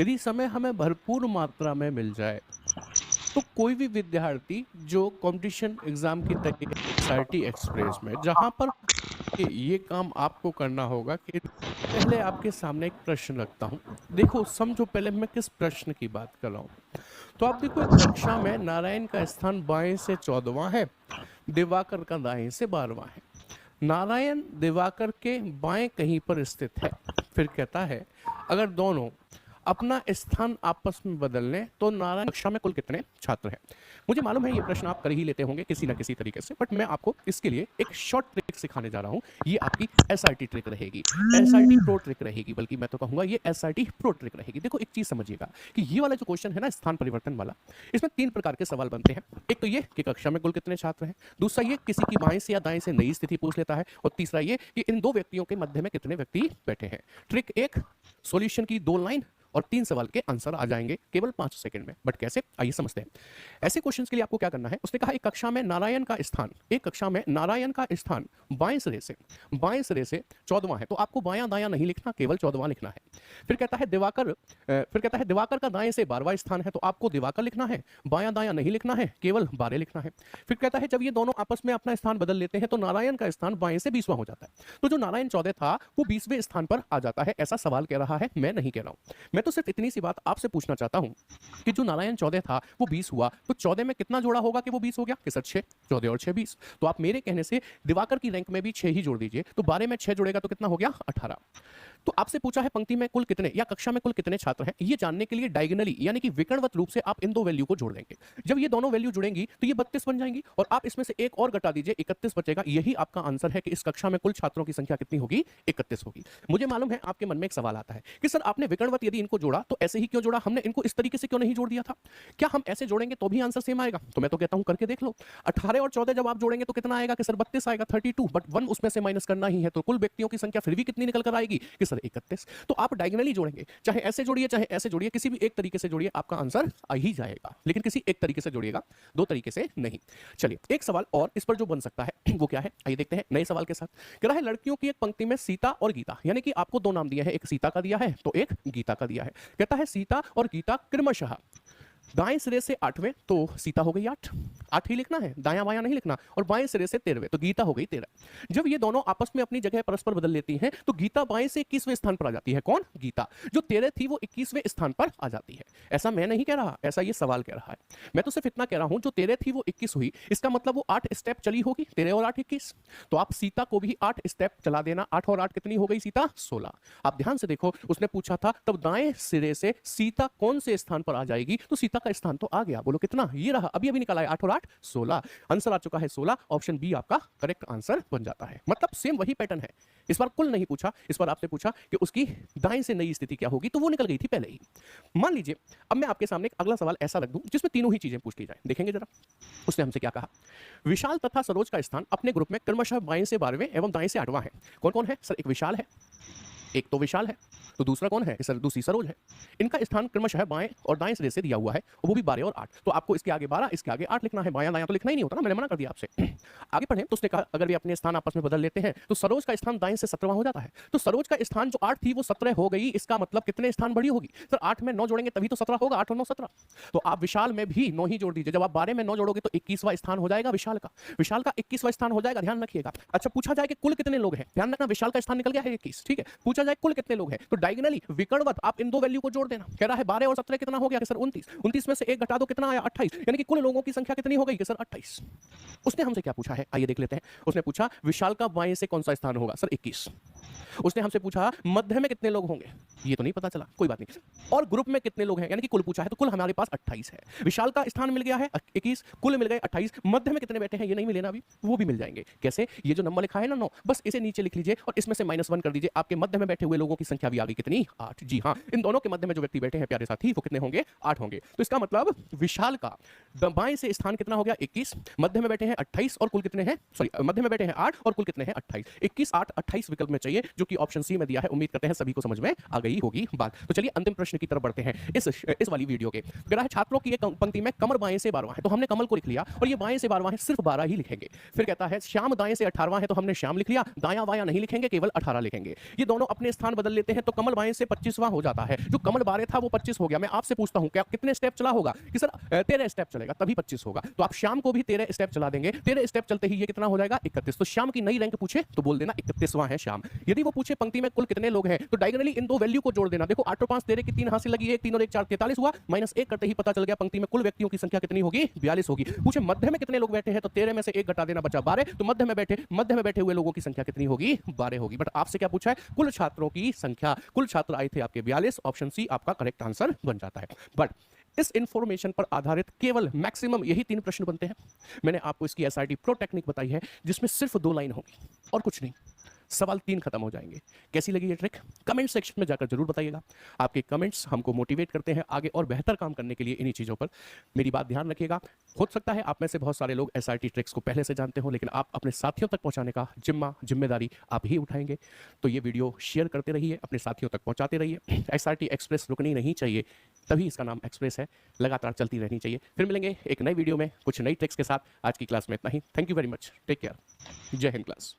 यदि समय हमें भरपूर मात्रा में मिल जाए तो कोई भी विद्यार्थी जो कंपटीशन एग्जाम की तैयारी एसआरटी एक्सप्रेस में जहां पर ये काम आपको करना होगा कि पहले आपके सामने एक प्रश्न रखता हूं। देखो समझो पहले मैं किस प्रश्न की बात कर रहा हूं। तो आप देखो एक कक्षा में नारायण का स्थान बाएं से 14वां है, दिवाकर का दाएं से 12वां है। नारायण दिवाकर के बाएं कहीं पर स्थित है। फिर कहता है अगर दोनों अपना स्थान आपस में बदल लें तो नारायण कक्षा में कुल कितने छात्र हैं। मुझे मालूम है ये प्रश्न आप कर ही लेते होंगे किसी ना किसी तरीके से, बट मैं आपको इसके लिए एक शॉर्ट ट्रिक सिखाने जा रहा हूं। ये आपकी एसआरटी ट्रिक रहेगी, एसआरटी प्रो ट्रिक रहेगी, बल्कि मैं तो कहूंगा ये एसआरटी प्रो ट्रिक रहेगी। देखो एक चीज समझिएगा कि ये वाला जो क्वेश्चन है ना स्थान परिवर्तन वाला, इसमें 3 प्रकार के सवाल बनते हैं। एक तो ये कि कक्षा में कुल कितने छात्र हैं, दूसरा ये किसी की बाएं से या दाएं से नई स्थिति पूछ लेता है, और तीसरा ये कि इन दो व्यक्तियों के मध्य में कितने व्यक्ति बैठे हैं। ट्रिक 1, सॉल्यूशन की 2 लाइन और 3 सवाल के आंसर आ जाएंगे केवल 5 सेकंड में। बट कैसे, आइए समझते हैं। ऐसे क्वेश्चंस के लिए आपको क्या करना है। उसने कहा एक कक्षा में नारायण का स्थान बाएं सिरे से 14वां है, तो आपको बायां दायां नहीं लिखना, केवल 14वां लिखना है। फिर कहता है दिवाकर का दाएं से 12वां स्थान है, तो आपको दिवाकर लिखना है, बायां दायां नहीं लिखना है, केवल 12 लिखना है। फिर कहता है जब ये दोनों आपस में अपना स्थान बदल लेते हैं तो नारायण का स्थान बाएं से 20वां हो जाता है, तो जो नारायण 14 था वो 20वें स्थान पर आ जाता है। ऐसा सवाल कह रहा है, मैं नहीं कह रहा हूं। मैं तो सिर्फ इतनी सी बात आपसे पूछना चाहता हूं कि जो नारायण 14 था वो 20 हुआ, तो 14 में कितना जोड़ा होगा कि वो 20 हो गया कि सर 6, 14 और 6 20। तो आप मेरे कहने से दिवाकर की रैंक में भी 6 ही जोड़ दीजिए, तो 12 में 6 जुड़ेगा तो कितना हो गया 18। तो आपसे पूछा है पंक्ति में कुल कितने या कक्षा में कुल कितने छात्र हैं, ये जानने के लिए डायगोनली यानी कि विकर्णवत रूप से आप इन दो वैल्यू को जोड़ देंगे। जब ये दोनों वैल्यू जुड़ेंगी तो ये 32 बन जाएंगी, और आप इसमें से एक और घटा दीजिए, 31 बचेगा। यही आपका आंसर है कि इस कक्षा में कुल छात्रों की संख्या कितनी होगी, 31 होगी। मुझे मालूम है आपके मन में एक सवाल आता है कि सर आपने विकर्णवत यदि इनको जोड़ा तो ऐसे ही क्यों जोड़ा, हमने इनको इस तरीके से क्यों नहीं जोड़ दिया था, क्या हम ऐसे जोड़ेंगे तो भी आंसर सेम आएगा। तो मैं तो कहता हूं करके देख लो। 18 और 14 जब आप जोड़ेंगे तो कितना आएगा कि सर 32 आएगा, 32, बट 1 उसमें से माइनस करना ही है, तो कुल व्यक्तियों की संख्या फिर भी कितनी निकल कर आएगी कि सर 31। तो आप डायगोनली जोड़ेंगे, चाहे ऐसे जोड़िए चाहे ऐसे जोड़िए, किसी भी एक तरीके से जोड़िए आपका आंसर आ ही जाएगा, लेकिन किसी एक तरीके से जोड़िएगा, दो तरीके से नहीं। चलिए एक सवाल और इस पर जो बन सकता है वो क्या है, आइए देखते हैं नए सवाल के साथ। कह रहा है लड़कियों की एक पंक्ति में सीता और गीता, यानी कि आपको दो नाम दिया है, एक सीता का दिया है तो एक गीता का दिया है। कहता है सीता और गीता क्रमशः दाएं सिरे से 8वें, तो सीता हो गई 8 ही लिखना है, दायां बायां नहीं लिखना, और बाएं सिरे से 13वें, तो गीता हो गई 13। जब ये दोनों आपस में अपनी जगह परस्पर बदल लेती हैं तो गीता बाएं से 21वें स्थान पर आ जाती है। कौन, गीता। जो 13 थी वो 21वें स्थान पर आ जाती है। ऐसा मैं नहीं कह रहा, ऐसा ये सवाल कह रहा है। मैं तो सिर्फ इतना कह रहा हूं जो 13 थी वो 21 हुई, इसका मतलब वो 8 स्टेप चली होगी, 13 और 8 21। तो आप सीता को भी 8 स्टेप चला देना, 8 और 8 कितनी हो गई सीता, 16। आप ध्यान से देखो, उसने पूछा था तब दाएं सिरे से सीता कौन से स्थान पर आ जाएगी, तो सीता का स्थान तो आ गया। बोलो कितना, ये रहा, अभी अभी निकाला है, 8 और 8 16। आंसर आ चुका है 16। ऑप्शन बी आपका करेक्ट आंसर बन जाता है। मतलब सेम वही पैटर्न है। इस बार कुल नहीं पूछा, इस बार आपसे पूछा कि उसकी दाएं से नई स्थिति क्या होगी, तो वो निकल गई थी पहले ही। मान लीजिए अब मैं आपके सामने एक अगला सवाल ऐसा रख दूं जिसमें तीनों ही चीजें पूछ ली जाए, देखेंगे जरा। उसने हमसे क्या कहा, विशाल तथा सरोज का स्थान अपने ग्रुप में क्रमशः बाएं से 12वें एवं दाएं से 8वां है। कौन कौन है सर, एक विशाल है, एक तो विशाल है, तो दूसरा कौन है सर, दूसरी सरोज है। इनका स्थान क्रमशः बाएं और दाएं सिरे से दिया हुआ है, और वो भी 12 और 8। तो आपको इसके आगे 12 इसके आगे 8 लिखना है, बायां दायां तो लिखना ही नहीं होता ना, मैंने मना कर दिया आपसे। आगे पढ़ें तो उसने कहा अगर वे अपने स्थान आपस में बदल लेते हैं तो सरोज का स्थान दाएं से 17वां हो जाता है। तो सरोज का स्थान जो 8 थी वो 17 हो गई, इसका मतलब कितने स्थान बड़ी होगी सर, 8 में 9 जोड़ेंगे तभी तो 17 होगा, 8 और 9 17। तो आप विशाल में भी 9 ही जोड़ दीजिए, जब आप 12 में 9 जोड़ोगे तो 21वां स्थान हो जाएगा विशाल का, 21वां स्थान हो जाएगा, ध्यान रखिएगा। अच्छा पूछा जाए कि कुल कितने लोग हैं, ध्यान रखना विशाल का स्थान निकल गया है 21, ठीक है। पूछा जाए कुल कितने लोग हैं, तो डायगोनली विकर्णवत आप इन दो वैल्यू को जोड़ देना। कह रहा है 12 और 17 कितना हो गया सर 29, 29 में से एक घटा दो कितना आया 28, यानी कि कुल लोगों की संख्या कितनी हो गई सर 28। उसने हमसे क्या पूछा है, आइए देख लेते हैं। उसने पूछा विशाल का बाएं से कौन सा स्थान होगा सर 21। उसने हमसे पूछा मध्य में कितने लोग होंगे, ये तो नहीं पता चला, कोई बात नहीं। और ग्रुप में कितने लोग हैं, यानी कि कुल पूछा है, तो कुल हमारे पास 28 है। विशाल का स्थान मिल गया है 21, कुल मिल गए 28, मध्य में कितने बैठे हैं ये नहीं मिले ना अभी, वो भी मिल जाएंगे। कैसे, ये जो नंबर लिखा है ना 9, बस इसे नीचे लिख लीजिए और इसमें से -1 कर दीजिए, आपके मध्य में बैठे हुए लोगों की संख्या भी आ गई कितनी, 8। जी हाँ, इन दोनों के मध्य में जो व्यक्ति बैठे हैं प्यारे साथी वो कितने होंगे, 8 होंगे। तो इसका मतलब विशाल का बाएं से स्थान कितना हो गया 21, मध्य में बैठे हैं 28 और कुल कितने हैं, सॉरी मध्य में बैठे हैं 8 और कुल कितने हैं 28। 21 8 28 विकल्प में चाहिए। चाहिए, जो कि ऑप्शन सी में दिया है। उम्मीद करते हैं सभी को समझ में आ गई होगी बात। तो चलिए अंतिम प्रश्न की तरफ बढ़ते हैं इस वाली वीडियो के। कह रहा है छात्रों की एक पंक्ति में कमर बाएं से 12वां है, तो हमने कमल को लिख लिया और ये बाएं से 12वां है, सिर्फ 12 ही लिखेंगे। फिर कहता है श्याम दाएं से 18वां है, तो हमने श्याम लिख लिया, दायां बायां नहीं लिखेंगे, केवल 18 लिखेंगे। ये दोनों अपने स्थान बदल लेते हैं, तो कमल बाएं से 25वां हो जाता है। जो कमल 12 था वो 25 हो गया। मैं आपसे पूछता हूं क्या कितने स्टेप चला होगा? कि सर 13 स्टेप चलेगा तभी 25 होगा। तो आप श्याम को भी 13 स्टेप चला देंगे, 13 स्टेप चलते ही ये कितना हो जाएगा? 31। तो श्याम की नई रैंक पूछे तो बोल देना 31वां है श्याम। यदि वो पूछे पंक्ति में कुल कितने लोग हैं, तो डायगोनली इन दो वैल्यू को जोड़ देना। देखो 8 और 5 13 की 3 हासिल लगी है, 3 और 1 4 43 हुआ, -1 करते ही पता चल गया पंक्ति में कुल व्यक्तियों की संख्या कितनी होगी? 42 होगी। पूछे मध्य में कितने लोग बैठे हैं, तो 13 में से 1 घटा देना, बचा 12। तो मध्य में बैठे हुए लोगों की संख्या कितनी होगी? 12 होगी। बट आपसे क्या पूछा है? कुल छात्रों की संख्या। कुल छात्र आए थे आपके 42, ऑप्शन सी आपका करेक्ट आंसर बन जाता है। बट इस इंफॉर्मेशन पर आधारित केवल मैक्सिमम यही 3 प्रश्न बनते हैं। मैंने आपको इसकी एसआरटी प्रो टेक्निक बताई है, जिसमें सिर्फ 2 लाइन होगी और कुछ नहीं। सवाल 3 खत्म हो जाएंगे। कैसी लगी ये ट्रिक? कमेंट सेक्शन में जाकर जरूर बताइएगा। आपके कमेंट्स हमको मोटिवेट करते हैं आगे और बेहतर काम करने के लिए इन्हीं चीज़ों पर। मेरी बात ध्यान रखिएगा। हो सकता है आप में से बहुत सारे लोग एसआरटी ट्रिक्स को पहले से जानते हो, लेकिन आप अपने साथियों तक पहुंचाने का जिम्मेदारी आप ही उठाएंगे। तो ये वीडियो शेयर करते रहिए, अपने साथियों तक पहुंचाते रहिए। एसआरटी एक्सप्रेस रुकनी नहीं चाहिए, तभी इसका नाम एक्सप्रेस है। लगातार चलती रहनी चाहिए। फिर मिलेंगे एक नई वीडियो में कुछ नई ट्रिक्स के साथ। आज की क्लास में इतना ही। Thank you very much. Take care. Jai Hind class.